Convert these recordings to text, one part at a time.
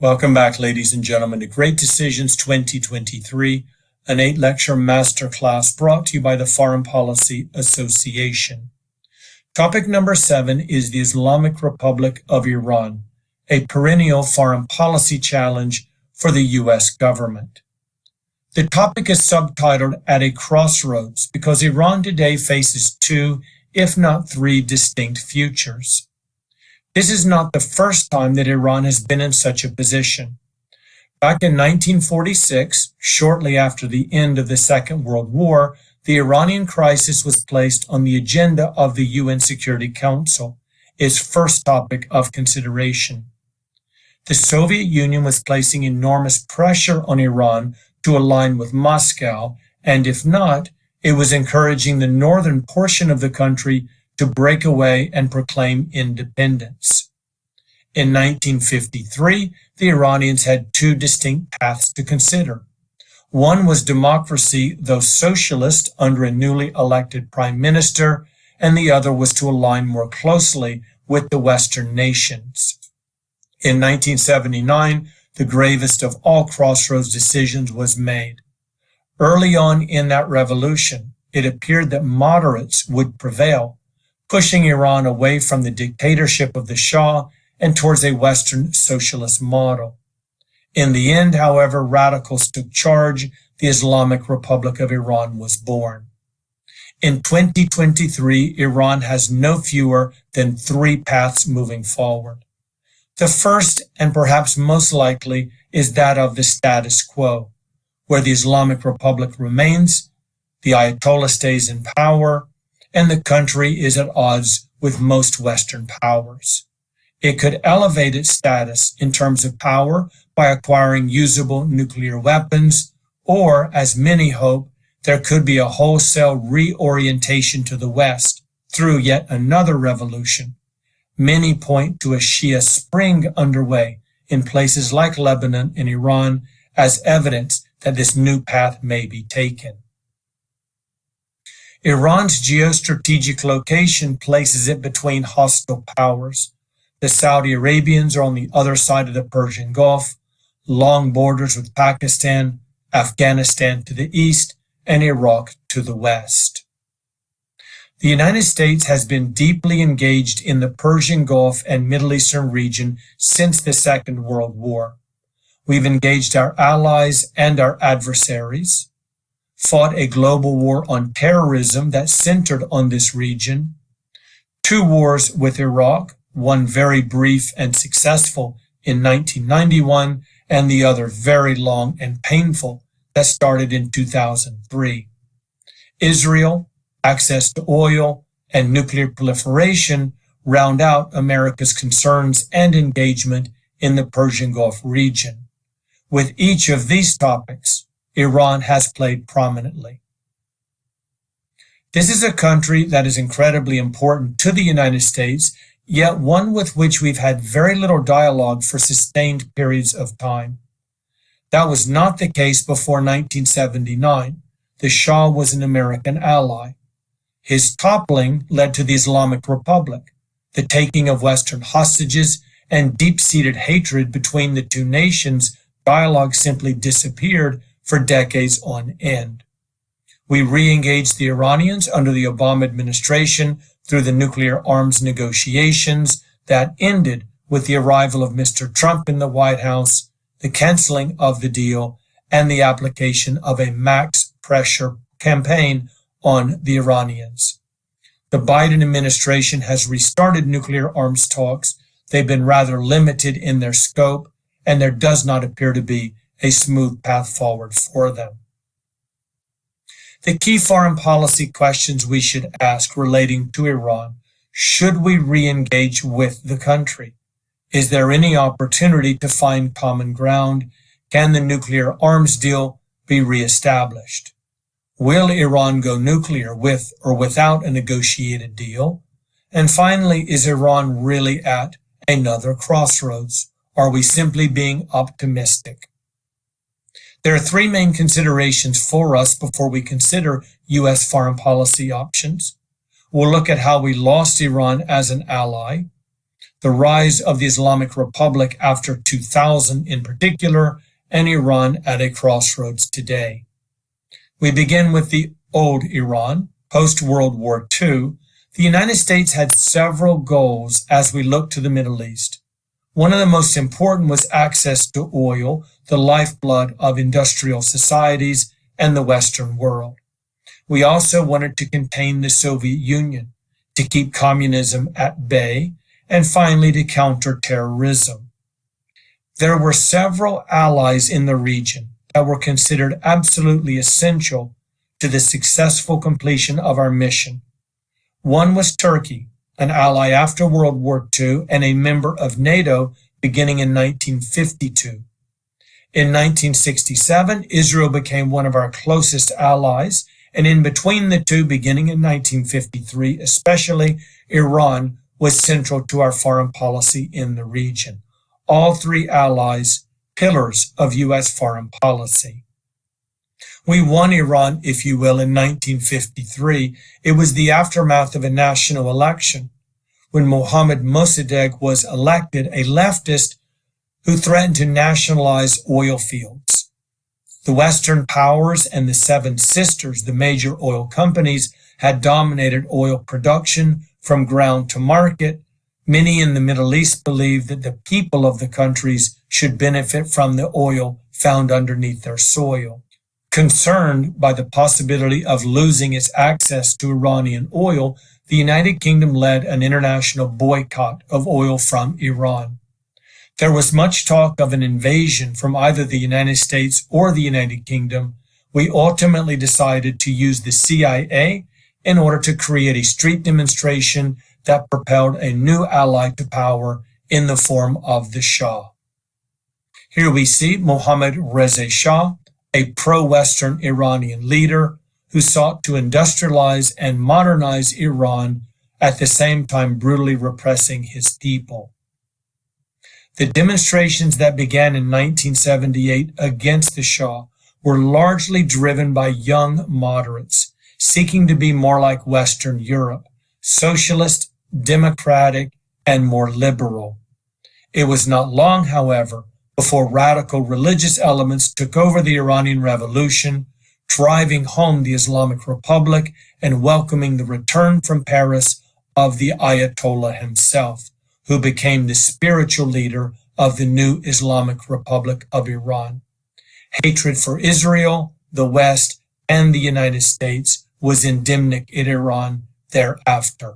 Welcome back, ladies and gentlemen, to Great Decisions 2023, an 8-lecture masterclass brought to you by the Foreign Policy Association. Topic number 7 is the Islamic Republic of Iran, a perennial foreign policy challenge for the U.S. government. The topic is subtitled At a Crossroads because Iran today faces 2, if not 3, distinct futures. This is not the first time that Iran has been in such a position. Back in 1946, shortly after the end of the Second World War, the Iranian crisis was placed on the agenda of the UN Security Council, its first topic of consideration. The Soviet Union was placing enormous pressure on Iran to align with Moscow, and if not, it was encouraging the northern portion of the country to break away and proclaim independence. In 1953, the Iranians had 2 distinct paths to consider. One was democracy, though socialist, under a newly elected prime minister, and the other was to align more closely with the Western nations. In 1979, the gravest of all crossroads decisions was made. Early on in that revolution, it appeared that moderates would prevail, pushing Iran away from the dictatorship of the Shah and towards a Western socialist model. In the end, however, radicals took charge. The Islamic Republic of Iran was born. In 2023, Iran has no fewer than 3 paths moving forward. The first, and perhaps most likely, is that of the status quo, where the Islamic Republic remains, the Ayatollah stays in power, and the country is at odds with most Western powers. It could elevate its status in terms of power by acquiring usable nuclear weapons, or, as many hope, there could be a wholesale reorientation to the West through yet another revolution. Many point to a Shia spring underway in places like Lebanon and Iran as evidence that this new path may be taken. Iran's geostrategic location places it between hostile powers. The Saudi Arabians are on the other side of the Persian Gulf, long borders with Pakistan, Afghanistan to the east, and Iraq to the west. The United States has been deeply engaged in the Persian Gulf and Middle Eastern region since the Second World War. We've engaged our allies and our adversaries, fought a global war on terrorism that centered on this region, 2 wars with Iraq, one very brief and successful in 1991, and the other very long and painful that started in 2003. Israel, access to oil, and nuclear proliferation round out America's concerns and engagement in the Persian Gulf region. With each of these topics, Iran has played prominently. This is a country that is incredibly important to the United States, yet one with which we've had very little dialogue for sustained periods of time. That was not the case before 1979. The Shah was an American ally. His toppling led to the Islamic Republic, the taking of Western hostages, and deep-seated hatred between the 2 nations. Dialogue simply disappeared for decades on end. We re-engaged the Iranians under the Obama administration through the nuclear arms negotiations that ended with the arrival of Mr. Trump in the White House, the canceling of the deal, and the application of a max pressure campaign on the Iranians. The Biden administration has restarted nuclear arms talks. They've been rather limited in their scope, and there does not appear to be a smooth path forward for them. The key foreign policy questions we should ask relating to Iran: should we re-engage with the country? Is there any opportunity to find common ground? Can the nuclear arms deal be reestablished? Will Iran go nuclear with or without a negotiated deal? And finally, is Iran really at another crossroads? Are we simply being optimistic? There are 3 main considerations for us before we consider U.S. foreign policy options. We'll look at how we lost Iran as an ally, the rise of the Islamic Republic after 2000 in particular, and Iran at a crossroads today. We begin with the old Iran. Post-World War II, the United States had several goals as we looked to the Middle East. One of the most important was access to oil, the lifeblood of industrial societies and the Western world. We also wanted to contain the Soviet Union, to keep communism at bay, and finally to counter terrorism. There were several allies in the region that were considered absolutely essential to the successful completion of our mission. One was Turkey, an ally after World War II and a member of NATO beginning in 1952. In 1967, Israel became one of our closest allies, and in between the two, beginning in 1953, especially, Iran was central to our foreign policy in the region. All three allies, pillars of U.S. foreign policy. We won Iran, if you will, in 1953. It was the aftermath of a national election when Mohammad Mossadegh was elected, a leftist who threatened to nationalize oil fields. The Western powers and the Seven Sisters, the major oil companies, had dominated oil production from ground to market. Many in the Middle East believed that the people of the countries should benefit from the oil found underneath their soil. Concerned by the possibility of losing its access to Iranian oil, the United Kingdom led an international boycott of oil from Iran. There was much talk of an invasion from either the United States or the United Kingdom. We ultimately decided to use the CIA in order to create a street demonstration that propelled a new ally to power in the form of the Shah. Here we see Mohammad Reza Shah, a pro-Western Iranian leader who sought to industrialize and modernize Iran, at the same time brutally repressing his people. The demonstrations that began in 1978 against the Shah were largely driven by young moderates seeking to be more like Western Europe, socialist, democratic, and more liberal. It was not long, however, before radical religious elements took over the Iranian Revolution, driving home the Islamic Republic and welcoming the return from Paris of the Ayatollah himself, who became the spiritual leader of the new Islamic Republic of Iran. Hatred for Israel, the West, and the United States was endemic in Iran thereafter.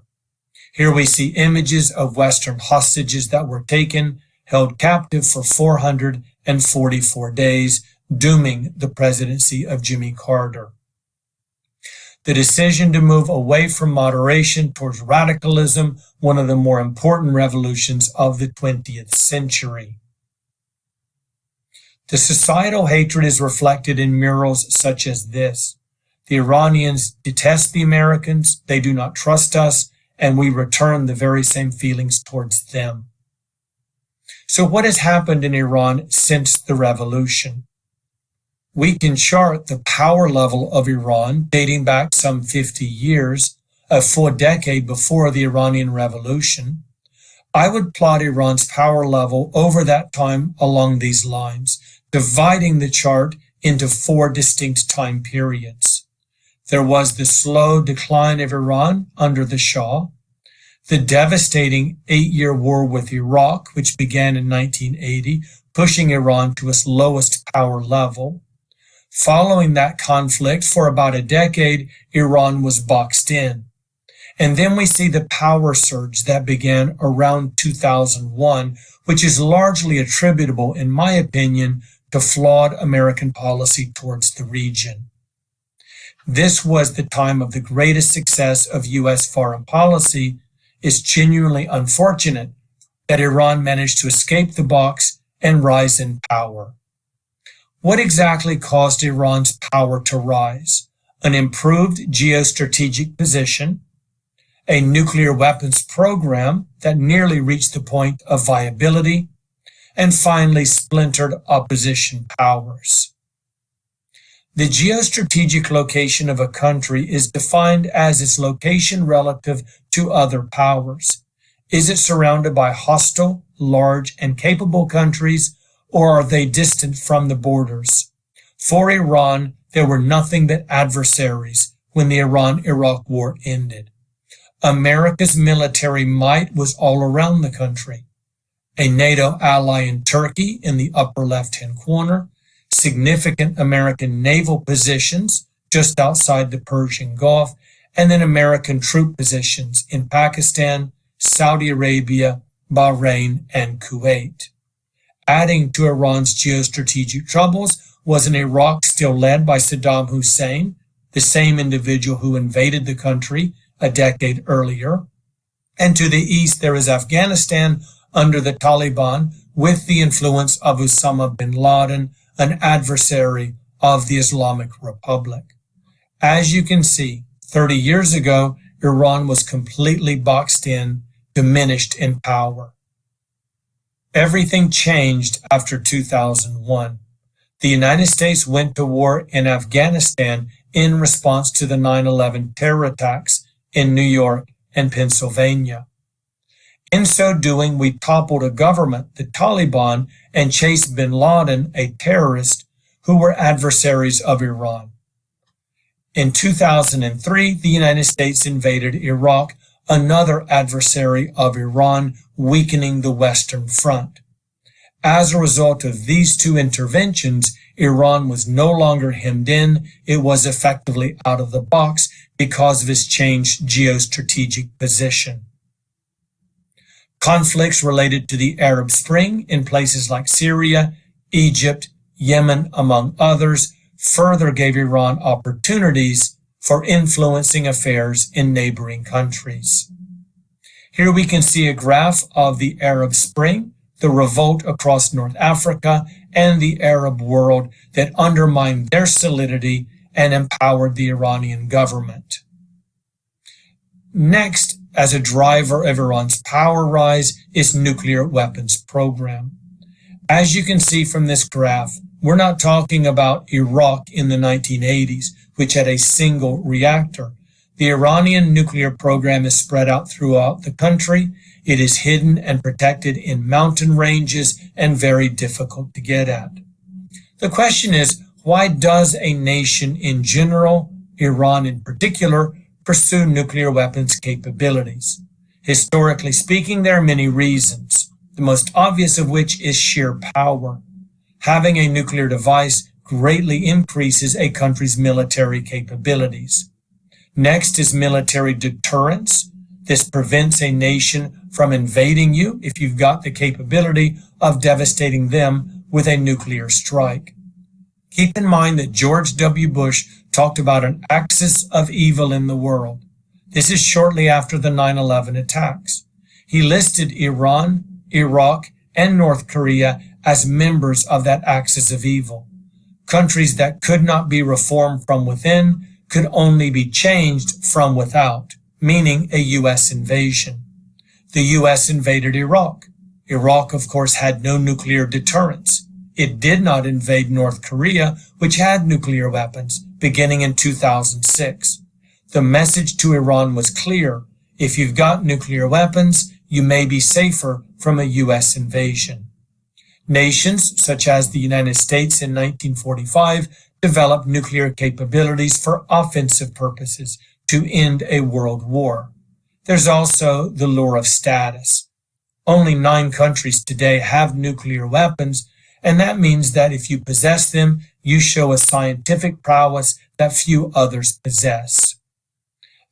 Here we see images of Western hostages that were taken, held captive for 444 days, dooming the presidency of Jimmy Carter. The decision to move away from moderation towards radicalism, one of the more important revolutions of the 20th century. The societal hatred is reflected in murals such as this. The Iranians detest the Americans, they do not trust us, and we return the very same feelings towards them. So what has happened in Iran since the revolution? We can chart the power level of Iran dating back some 50 years, a full decade before the Iranian Revolution. I would plot Iran's power level over that time along these lines, dividing the chart into 4 distinct time periods. There was the slow decline of Iran under the Shah, the devastating 8-year war with Iraq, which began in 1980, pushing Iran to its lowest power level. Following that conflict, for about a decade, Iran was boxed in. And then we see the power surge that began around 2001, which is largely attributable, in my opinion, to flawed American policy towards the region. This was the time of the greatest success of U.S. foreign policy. It's genuinely unfortunate that Iran managed to escape the box and rise in power. What exactly caused Iran's power to rise? An improved geostrategic position, a nuclear weapons program that nearly reached the point of viability, and finally splintered opposition powers. The geostrategic location of a country is defined as its location relative to other powers. Is it surrounded by hostile, large, and capable countries, or are they distant from the borders? For Iran, there were nothing but adversaries when the Iran-Iraq War ended. America's military might was all around the country. A NATO ally in Turkey in the upper left-hand corner, significant American naval positions just outside the Persian Gulf, and then American troop positions in Pakistan, Saudi Arabia, Bahrain, and Kuwait. Adding to Iran's geostrategic troubles was an Iraq still led by Saddam Hussein, the same individual who invaded the country a decade earlier. And to the east, there is Afghanistan under the Taliban with the influence of Osama bin Laden, an adversary of the Islamic Republic. As you can see, 30 years ago, Iran was completely boxed in, diminished in power. Everything changed after 2001. The United States went to war in Afghanistan in response to the 9/11 terror attacks in New York and Pennsylvania. In so doing, we toppled a government, the Taliban, and chased bin Laden, a terrorist, who were adversaries of Iran. In 2003, the United States invaded Iraq, another adversary of Iran, weakening the Western Front. As a result of these two interventions, Iran was no longer hemmed in, it was effectively out of the box because of its changed geostrategic position. Conflicts related to the Arab Spring in places like Syria, Egypt, Yemen, among others, further gave Iran opportunities for influencing affairs in neighboring countries. Here we can see a graph of the Arab Spring, the revolt across North Africa, and the Arab world that undermined their solidity and empowered the Iranian government. Next, as a driver of Iran's power rise, its nuclear weapons program. As you can see from this graph, we're not talking about Iraq in the 1980s, which had a single reactor. The Iranian nuclear program is spread out throughout the country. It is hidden and protected in mountain ranges and very difficult to get at. The question is, why does a nation in general, Iran in particular, pursue nuclear weapons capabilities? Historically speaking, there are many reasons, the most obvious of which is sheer power. Having a nuclear device greatly increases a country's military capabilities. Next is military deterrence. This prevents a nation from invading you if you've got the capability of devastating them with a nuclear strike. Keep in mind that George W. Bush talked about an axis of evil in the world. This is shortly after the 9/11 attacks. He listed Iran, Iraq, and North Korea as members of that axis of evil. Countries that could not be reformed from within could only be changed from without, meaning a U.S. invasion. The U.S. invaded Iraq. Iraq, of course, had no nuclear deterrence. It did not invade North Korea, which had nuclear weapons, beginning in 2006. The message to Iran was clear. If you've got nuclear weapons, you may be safer from a U.S. invasion. Nations, such as the United States in 1945, developed nuclear capabilities for offensive purposes to end a world war. There's also the lure of status. Only 9 countries today have nuclear weapons, and that means that if you possess them, you show a scientific prowess that few others possess.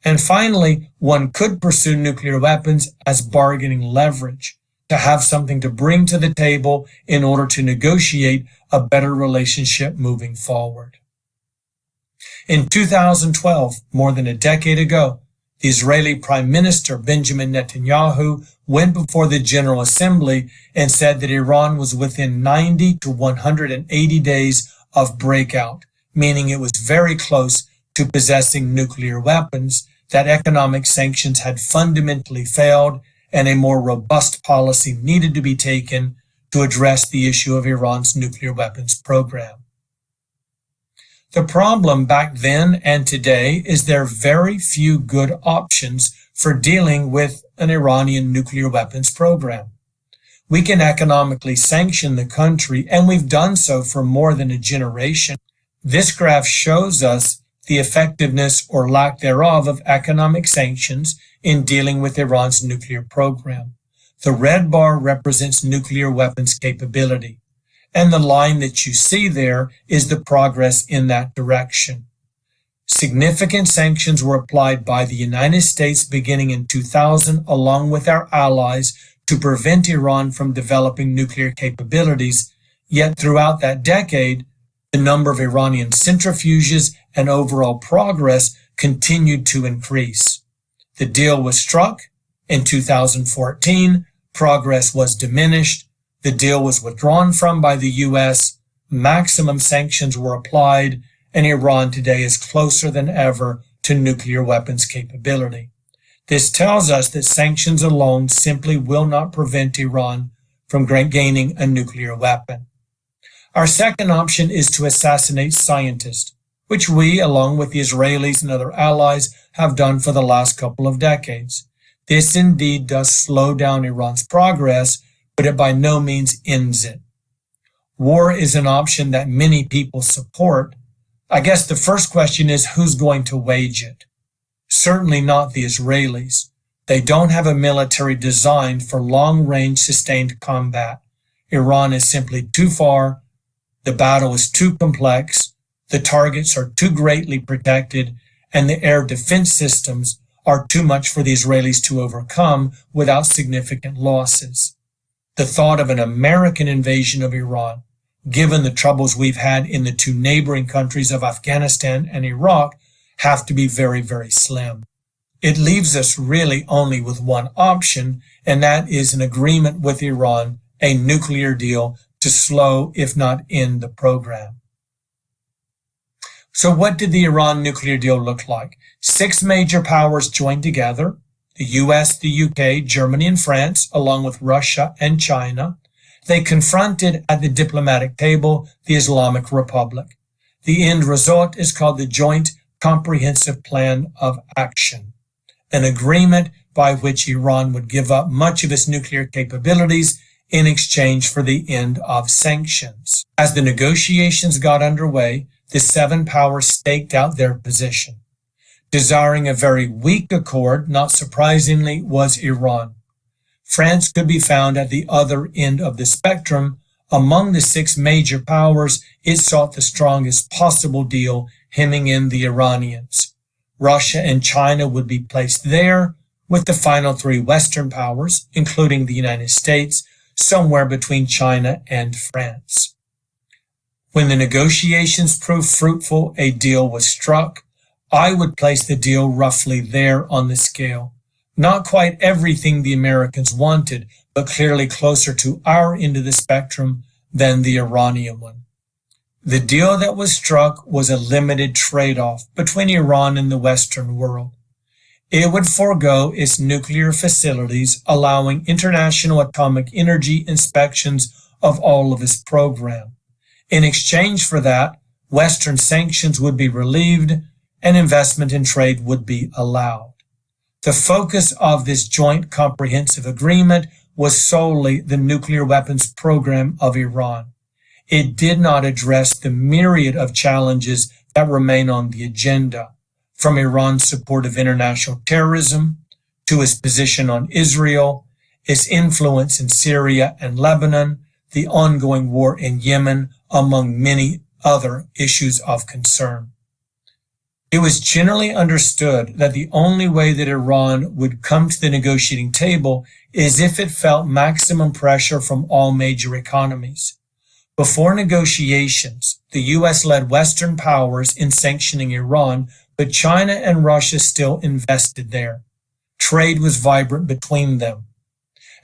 And finally, one could pursue nuclear weapons as bargaining leverage, to have something to bring to the table in order to negotiate a better relationship moving forward. In 2012, more than a decade ago, the Israeli Prime Minister Benjamin Netanyahu went before the General Assembly and said that Iran was within 90 to 180 days of breakout, meaning it was very close to possessing nuclear weapons, that economic sanctions had fundamentally failed, and a more robust policy needed to be taken to address the issue of Iran's nuclear weapons program. The problem back then and today is there are very few good options for dealing with an Iranian nuclear weapons program. We can economically sanction the country, and we've done so for more than a generation. This graph shows us the effectiveness or lack thereof of economic sanctions in dealing with Iran's nuclear program. The red bar represents nuclear weapons capability, and the line that you see there is the progress in that direction. Significant sanctions were applied by the United States beginning in 2000, along with our allies, to prevent Iran from developing nuclear capabilities, yet throughout that decade, the number of Iranian centrifuges and overall progress continued to increase. The deal was struck in 2014, progress was diminished, the deal was withdrawn from by the U.S., maximum sanctions were applied, and Iran today is closer than ever to nuclear weapons capability. This tells us that sanctions alone simply will not prevent Iran from gaining a nuclear weapon. Our second option is to assassinate scientists, which we, along with the Israelis and other allies, have done for the last couple of decades. This indeed does slow down Iran's progress, but it by no means ends it. War is an option that many people support. I guess the first question is, who's going to wage it? Certainly not the Israelis. They don't have a military designed for long-range sustained combat. Iran is simply too far, the battle is too complex, the targets are too greatly protected, and the air defense systems are too much for the Israelis to overcome without significant losses. The thought of an American invasion of Iran, given the troubles we've had in the two neighboring countries of Afghanistan and Iraq, have to be very, very slim. It leaves us really only with one option, and that is an agreement with Iran, a nuclear deal to slow, if not end, the program. So what did the Iran nuclear deal look like? 6 major powers joined together, the US, the UK, Germany, and France, along with Russia and China. They confronted at the diplomatic table the Islamic Republic. The end result is called the Joint Comprehensive Plan of Action, an agreement by which Iran would give up much of its nuclear capabilities in exchange for the end of sanctions. As the negotiations got underway, the 7 powers staked out their position. Desiring a very weak accord, not surprisingly, was Iran. France could be found at the other end of the spectrum. Among the 6 major powers, it sought the strongest possible deal, hemming in the Iranians. Russia and China would be placed there, with the final 3 Western powers, including the United States, somewhere between China and France. When the negotiations proved fruitful, a deal was struck. I would place the deal roughly there on the scale. Not quite everything the Americans wanted, but clearly closer to our end of the spectrum than the Iranian one. The deal that was struck was a limited trade-off between Iran and the Western world. It would forego its nuclear facilities, allowing international atomic energy inspections of all of its program. In exchange for that, Western sanctions would be relieved and investment in trade would be allowed. The focus of this joint comprehensive agreement was solely the nuclear weapons program of Iran. It did not address the myriad of challenges that remain on the agenda, from Iran's support of international terrorism to its position on Israel, its influence in Syria and Lebanon, the ongoing war in Yemen, among many other issues of concern. It was generally understood that the only way that Iran would come to the negotiating table is if it felt maximum pressure from all major economies. Before negotiations, the U.S. led Western powers in sanctioning Iran, but China and Russia still invested there. Trade was vibrant between them.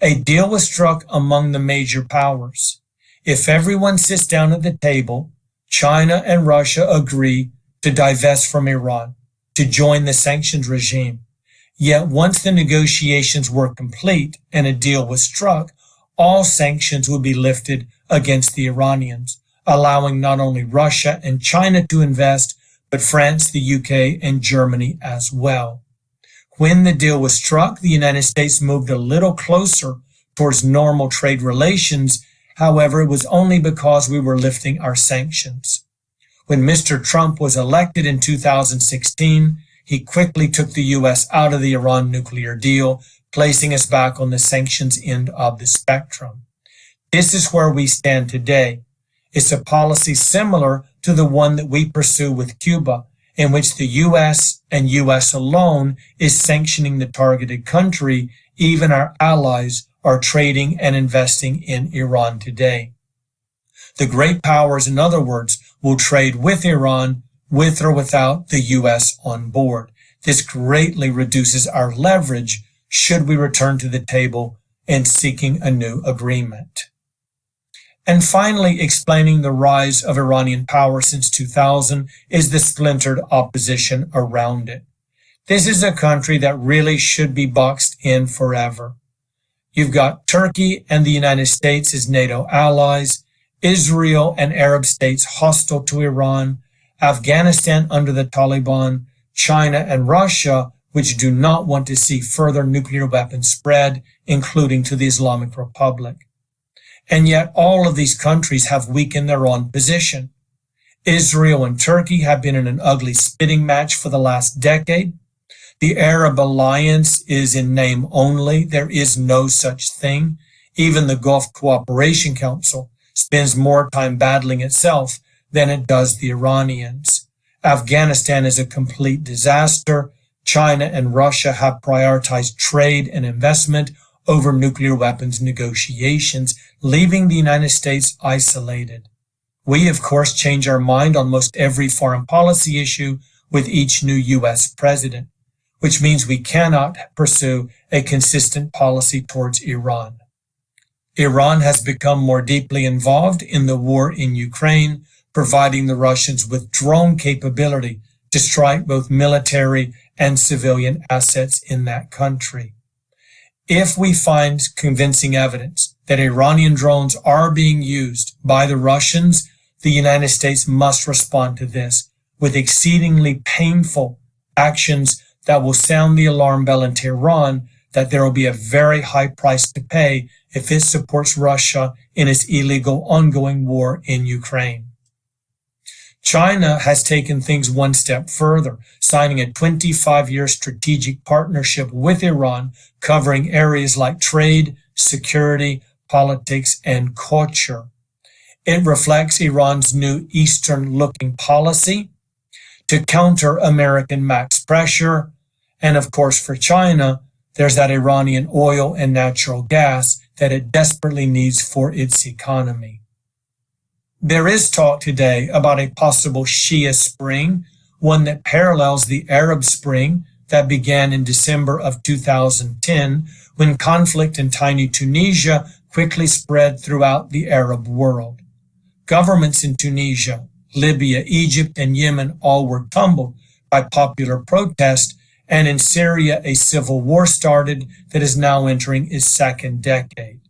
A deal was struck among the major powers. If everyone sits down at the table, China and Russia agree to divest from Iran, to join the sanctions regime. Yet once the negotiations were complete and a deal was struck, all sanctions would be lifted against the Iranians, allowing not only Russia and China to invest, but France, the UK, and Germany as well. When the deal was struck, the United States moved a little closer towards normal trade relations. However, it was only because we were lifting our sanctions. When Mr. Trump was elected in 2016, he quickly took the U.S. out of the Iran nuclear deal, placing us back on the sanctions end of the spectrum. This is where we stand today. It's a policy similar to the one that we pursue with Cuba, in which the U.S. and U.S. alone is sanctioning the targeted country. Even our allies are trading and investing in Iran today. The great powers, in other words, will trade with Iran, with or without the U.S. on board. This greatly reduces our leverage should we return to the table and seeking a new agreement. And finally, explaining the rise of Iranian power since 2000 is the splintered opposition around it. This is a country that really should be boxed in forever. You've got Turkey and the United States as NATO allies, Israel and Arab states hostile to Iran, Afghanistan under the Taliban, China and Russia, which do not want to see further nuclear weapons spread, including to the Islamic Republic. And yet all of these countries have weakened their own position. Israel and Turkey have been in an ugly spitting match for the last decade. The Arab alliance is in name only. There is no such thing. Even the Gulf Cooperation Council spends more time battling itself than it does the Iranians. Afghanistan is a complete disaster. China and Russia have prioritized trade and investment over nuclear weapons negotiations, leaving the United States isolated. We, of course, change our mind on most every foreign policy issue with each new U.S. president, which means we cannot pursue a consistent policy towards Iran. Iran has become more deeply involved in the war in Ukraine, providing the Russians with drone capability to strike both military and civilian assets in that country. If we find convincing evidence that Iranian drones are being used by the Russians, the United States must respond to this with exceedingly painful actions that will sound the alarm bell in Tehran that there will be a very high price to pay if it supports Russia in its illegal ongoing war in Ukraine. China has taken things one step further, signing a 25-year strategic partnership with Iran covering areas like trade, security, politics, and culture. It reflects Iran's new Eastern-looking policy to counter American max pressure. And of course, for China, there's that Iranian oil and natural gas that it desperately needs for its economy. There is talk today about a possible Shia Spring, one that parallels the Arab Spring that began in December of 2010, when conflict in tiny Tunisia quickly spread throughout the Arab world. Governments in Tunisia, Libya, Egypt, and Yemen all were tumbled by popular protest, and in Syria a civil war started that is now entering its second decade.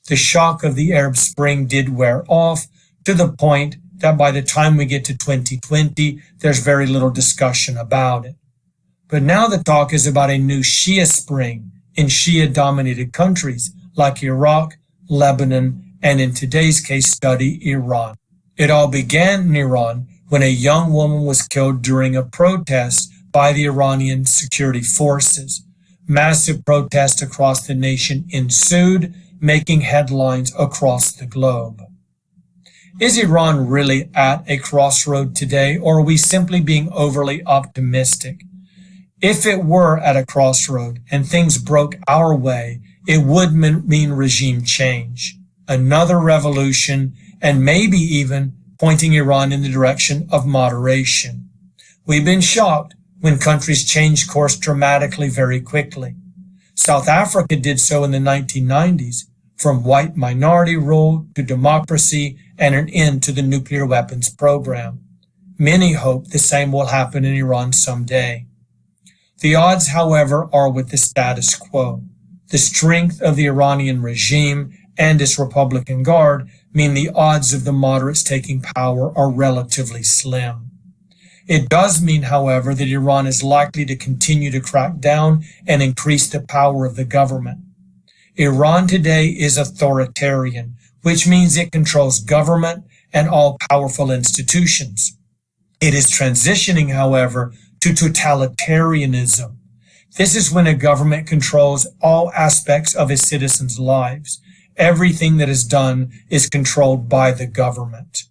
The shock of the Arab Spring did wear off, to the point that by the time we get to 2020, there's very little discussion about it. But now the talk is about a new Shia Spring in Shia-dominated countries like Iraq, Lebanon, and in today's case study, Iran. It all began in Iran when a young woman was killed during a protest by the Iranian security forces. Massive protests across the nation ensued, making headlines across the globe. Is Iran really at a crossroad today, or are we simply being overly optimistic? If it were at a crossroad and things broke our way, it would mean regime change, another revolution, and maybe even pointing Iran in the direction of moderation. We've been shocked when countries change course dramatically very quickly. South Africa did so in the 1990s, from white minority rule to democracy and an end to the nuclear weapons program. Many hope the same will happen in Iran someday. The odds, however, are with the status quo. The strength of the Iranian regime and its Republican Guard mean the odds of the moderates taking power are relatively slim. It does mean, however, that Iran is likely to continue to crack down and increase the power of the government. Iran today is authoritarian, which means it controls government and all powerful institutions. It is transitioning, however, to totalitarianism. This is when a government controls all aspects of its citizens' lives. Everything that is done is controlled by the government.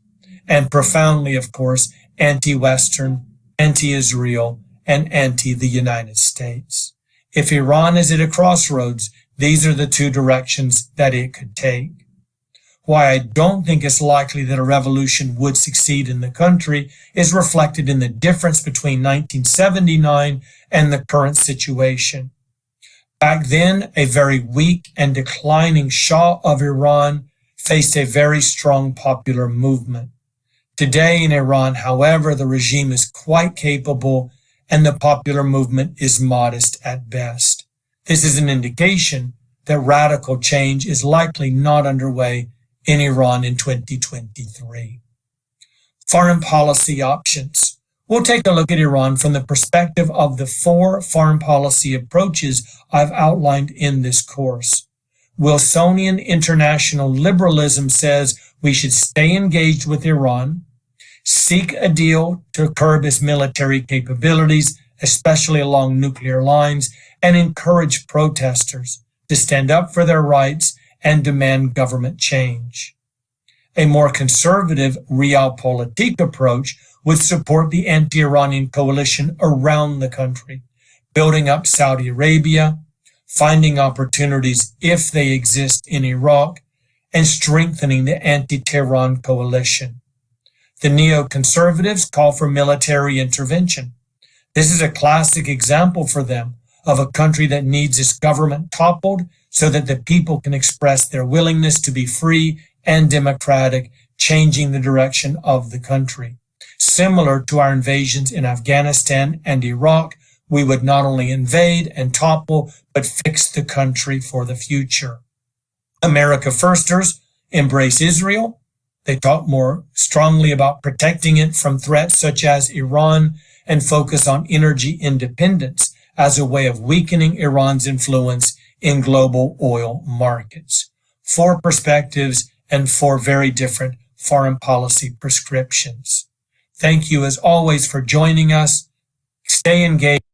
And profoundly, of course, anti-Western, anti-Israel, and anti-the United States. If Iran is at a crossroads, these are the two directions that it could take. Why I don't think it's likely that a revolution would succeed in the country is reflected in the difference between 1979 and the current situation. Back then, a very weak and declining Shah of Iran faced a very strong popular movement. Today in Iran, however, the regime is quite capable and the popular movement is modest at best. This is an indication that radical change is likely not underway in Iran in 2023. Foreign policy options. We'll take a look at Iran from the perspective of the 4 foreign policy approaches I've outlined in this course. Wilsonian international liberalism says we should stay engaged with Iran, seek a deal to curb its military capabilities, especially along nuclear lines, and encourage protesters to stand up for their rights and demand government change. A more conservative realpolitik approach would support the anti-Iranian coalition around the country, building up Saudi Arabia, finding opportunities if they exist in Iraq, and strengthening the anti-Tehran coalition. The neoconservatives call for military intervention. This is a classic example for them of a country that needs its government toppled so that the people can express their willingness to be free and democratic, changing the direction of the country. Similar to our invasions in Afghanistan and Iraq, we would not only invade and topple, but fix the country for the future. America Firsters embrace Israel. They talk more strongly about protecting it from threats such as Iran and focus on energy independence as a way of weakening Iran's influence in global oil markets. 4 perspectives and 4 very different foreign policy prescriptions. Thank you as always for joining us. Stay engaged.